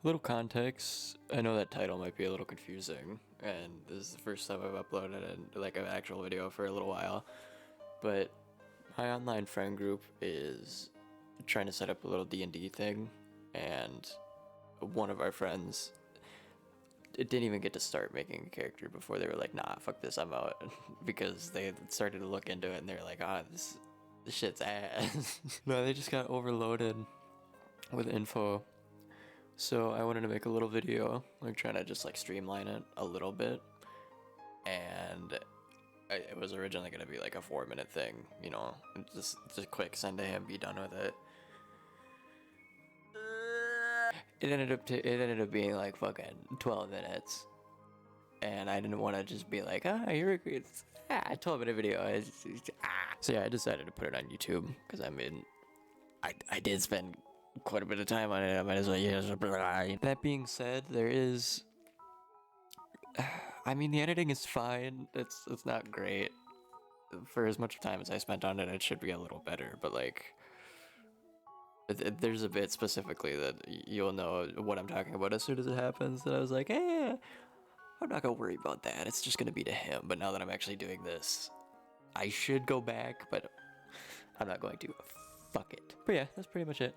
A little context. I know that title might be a little confusing, and this is the first time I've uploaded like an actual video for a little while. But my online friend group is trying to set up a little D&D thing, and one of our friends it didn't even get to start making a character before they were like, nah, fuck this, I'm out. Because they started to look into it and they're like, this shit's ass. No, they just got overloaded with info. So I wanted to make a little video, like trying to just like streamline it a little bit. And it was originally going to be like a 4-minute thing, you know, just quick, send to him, be done with it. It ended up being like fucking 12 minutes, and I didn't want to just be like, you're it's 12-minute video. So yeah, I decided to put it on YouTube because I mean, I did spend quite a bit of time on it. I might as well use it. That being said, there is, I mean, the editing is fine. It's not great. For as much time as I spent on it, it should be a little better. But like, there's a bit specifically that you'll know what I'm talking about as soon as it happens, that I was like, I'm not gonna worry about that, it's just gonna be to him. But now that I'm actually doing this, I should go back, but I'm not going to. Fuck it. But yeah, that's pretty much it.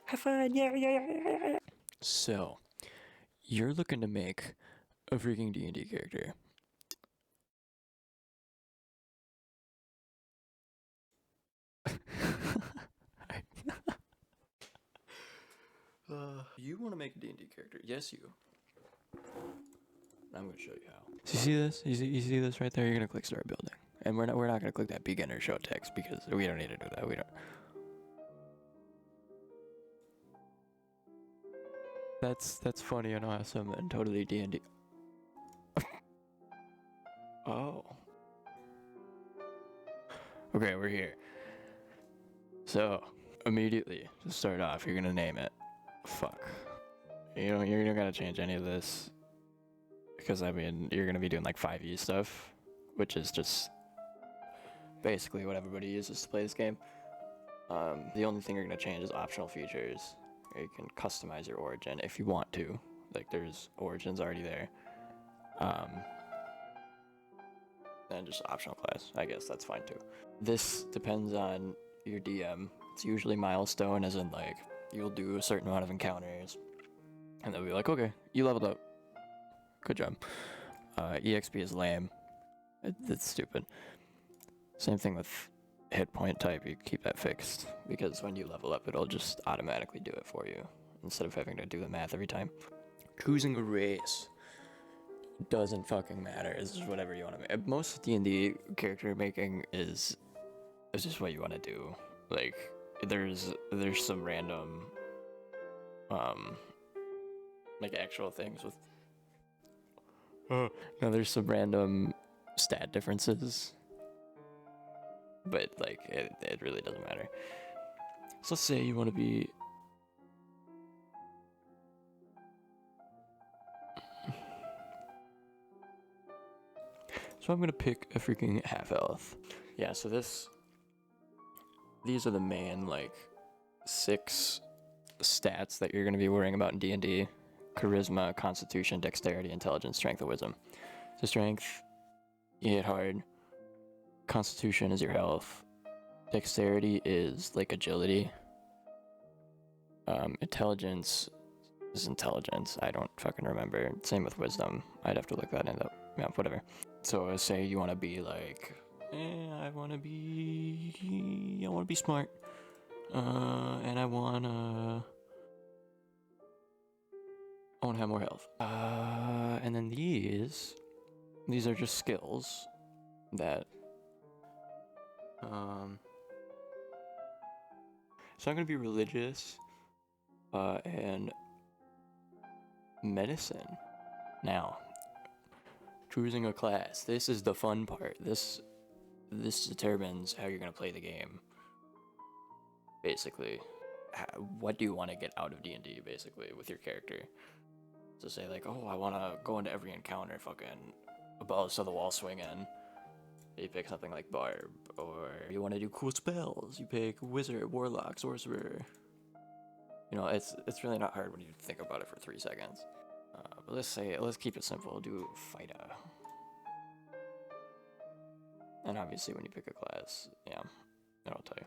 Have fun, yeah. So, you're looking to make a freaking D&D character. You want to make a D&D character? Yes, you. I'm gonna show you how. So you see this? You see this right there? You're gonna click start building, and we're not gonna click that beginner show text because we don't need to do that. We don't. That's funny and awesome and totally D&D. Oh. Okay, we're here. So immediately to start off, you're gonna name it. Fuck. You're not gonna change any of this because I mean you're gonna be doing like 5e stuff, which is just basically what everybody uses to play this game. The only thing you're gonna change is optional features. You can customize your origin if you want to. Like there's origins already there. And just optional class. I guess that's fine too. This depends on your DM. It's usually milestone, as in like you'll do a certain amount of encounters, and they'll be like, okay, you leveled up. Good job. EXP is lame. It's stupid. Same thing with hit point type. You keep that fixed because when you level up, it'll just automatically do it for you instead of having to do the math every time. Choosing a race doesn't fucking matter. It's just whatever you want to make. Most D&D character making is just what you want to do. Like there's some random like actual things with no, there's some random stat differences, but like it really doesn't matter. So let's say you want to be so I'm gonna pick a freaking half elf. Yeah, so these are the main like 6 stats that you're gonna be worrying about in D&D: charisma, constitution, dexterity, intelligence, strength, and wisdom. So strength, you hit hard. Constitution is your health. Dexterity is like agility. Intelligence is intelligence. I don't fucking remember. Same with wisdom. I'd have to look that up. Yeah, whatever. So say you want to be like, I want to be smart. And I want to have more health. And then these are just skills that, so I'm gonna be religious, and medicine. Now, choosing a class. This is the fun part. This determines how you're gonna play the game. Basically, what do you want to get out of D&D? Basically, with your character. So say like, oh, I want to go into every encounter fucking balls to the wall swinging. You pick something like Barb, or you want to do cool spells. You pick Wizard, Warlock, Sorcerer. You know, it's really not hard when you think about it for 3 seconds. But let's keep it simple. Do fighter. And obviously when you pick a class, yeah, that'll tell you.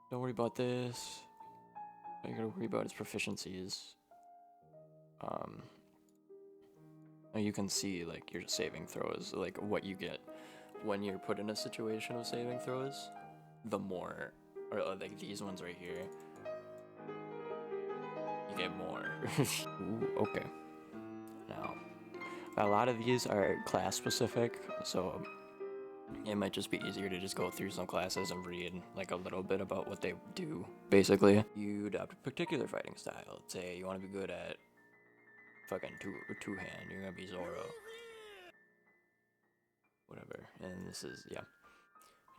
Don't worry about this. All you gotta worry about is proficiencies. You can see like your saving throws, like what you get when you're put in a situation of saving throws. The more, or like these ones right here, you get more. Ooh, okay. Now, a lot of these are class specific, so it might just be easier to just go through some classes and read like a little bit about what they do. Basically, you adopt a particular fighting style. Let's say you want to be good at fucking two-hand, you're gonna be Zoro. Whatever. And this is, yeah.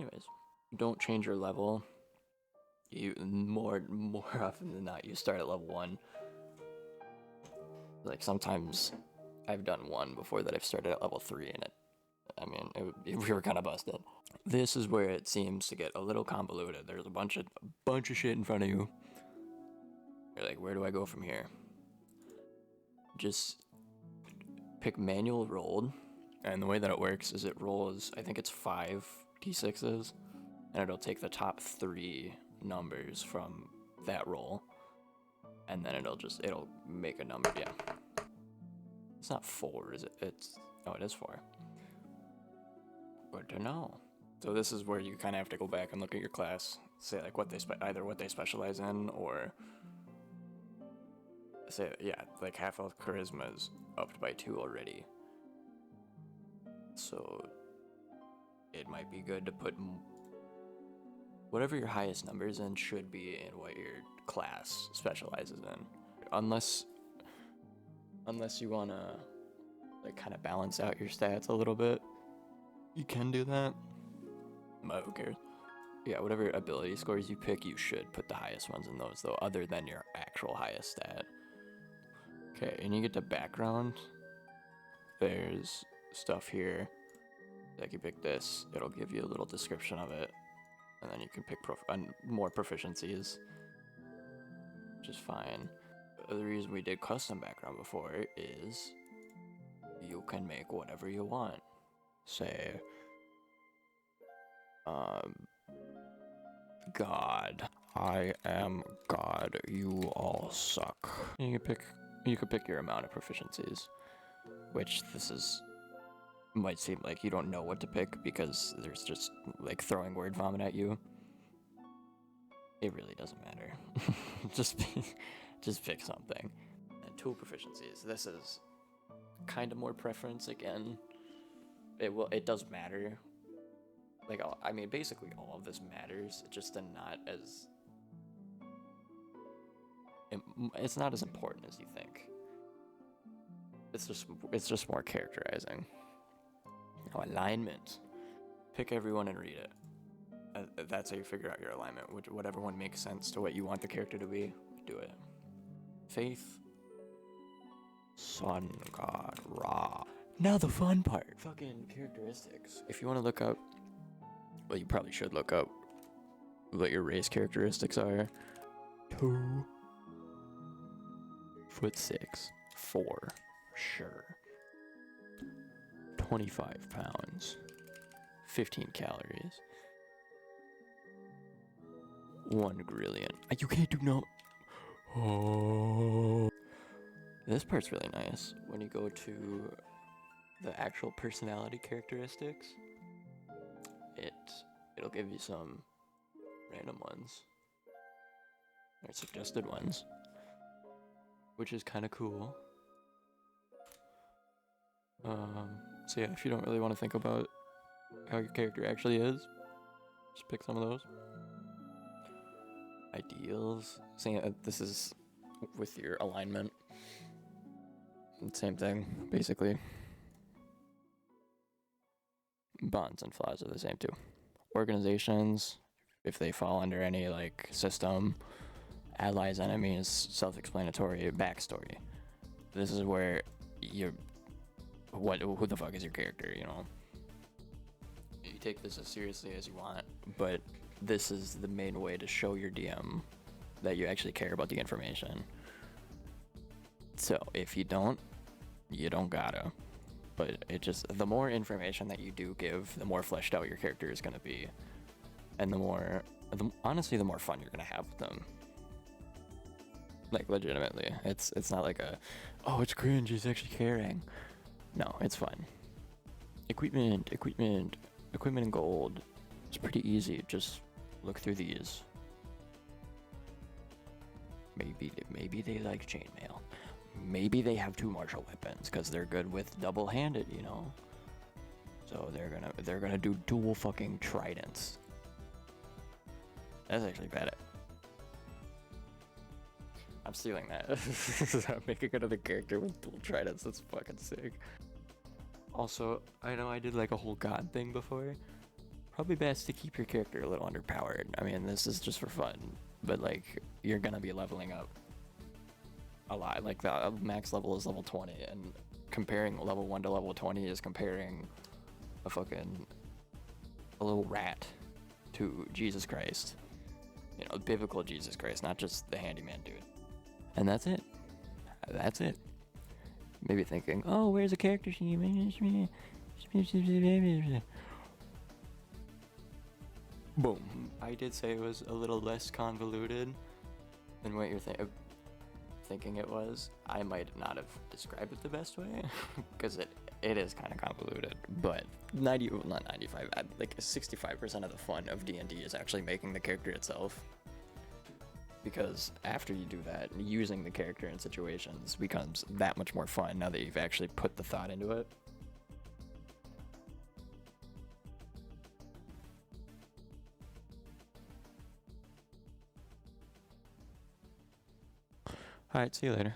Anyways, don't change your level. You more often than not, you start at level 1. Like sometimes I've done 1 before that I've started at level 3, and we were kind of busted. This is where it seems to get a little convoluted. There's a bunch of shit in front of you. You're like, where do I go from here? Just pick manual rolled, and the way that it works is it rolls, I think it's 5 d6s, and it'll take the top 3 numbers from that roll, and then it'll make a number. Yeah, it's not 4, is it? Oh, it is 4. Good to know. So this is where you kind of have to go back and look at your class, say like either what they specialize in, or say, yeah, like half health charisma is upped by 2 already. So it might be good to put whatever your highest numbers in should be in what your class specializes in. Unless you wanna like kind of balance out your stats a little bit, you can do that. But who cares? Yeah, whatever ability scores you pick, you should put the highest ones in those though, other than your actual highest stat. Okay, and you get to background. There's stuff here. Like you pick this, it'll give you a little description of it, and then you can pick more proficiencies, which is fine. The reason we did custom background before is you can make whatever you want. Say, God, I am God, you all suck. And you can pick your amount of proficiencies, which might seem like you don't know what to pick because there's just like throwing word vomit at you. It really doesn't matter. just pick something. And tool proficiencies. This is kind of more preference again. It does matter. Like, I mean, basically all of this matters, just not as... It's not as important as you think. It's just more characterizing. Now, alignment. Pick everyone and read it. That's how you figure out your alignment. Whatever one makes sense to what you want the character to be, do it. Faith. Sun God Ra. Now the fun part. Fucking characteristics. If you want to look up, well, you probably should look up what your race characteristics are. 2 foot 6, 4, sure. 25 pounds, 15 calories, 1 grillion. You can't do no. Oh. This part's really nice. When you go to the actual personality characteristics, it'll give you some random ones, or suggested ones, which is kind of cool. So yeah, if you don't really want to think about how your character actually is, just pick some of those. Ideals. This is with your alignment. Same thing, basically. Bonds and flaws are the same too. Organizations, if they fall under any like system, allies, enemies, self-explanatory, backstory. This is where who the fuck is your character, you know? You take this as seriously as you want, but this is the main way to show your DM that you actually care about the information. So if you don't gotta. But it just, the more information that you do give, the more fleshed out your character is going to be. And honestly, the more fun you're going to have with them. Like, legitimately. It's not like oh, it's cringe, he's actually caring. No, it's fun. Equipment and gold. It's pretty easy. Just look through these. Maybe they like chainmail. Maybe they have 2 martial weapons because they're good with double-handed, you know. So they're gonna do dual fucking tridents. That's actually bad. I'm stealing that. I'm making another character with dual tridents. That's fucking sick. Also, I know I did like a whole god thing before. Probably best to keep your character a little underpowered. I mean, this is just for fun, but like you're gonna be leveling up a lot. Like the max level is level 20, and comparing level 1 to level 20 is comparing a little rat to Jesus Christ. You know, biblical Jesus Christ, not just the handyman dude. And that's it. Maybe thinking, oh, where's the character sheet? Boom. I did say it was a little less convoluted than what you're thinking it was. I might not have described it the best way because it is kind of convoluted, but 65% of the fun of D&D is actually making the character itself, because after you do that, using the character in situations becomes that much more fun now that you've actually put the thought into it. Alright, see you later.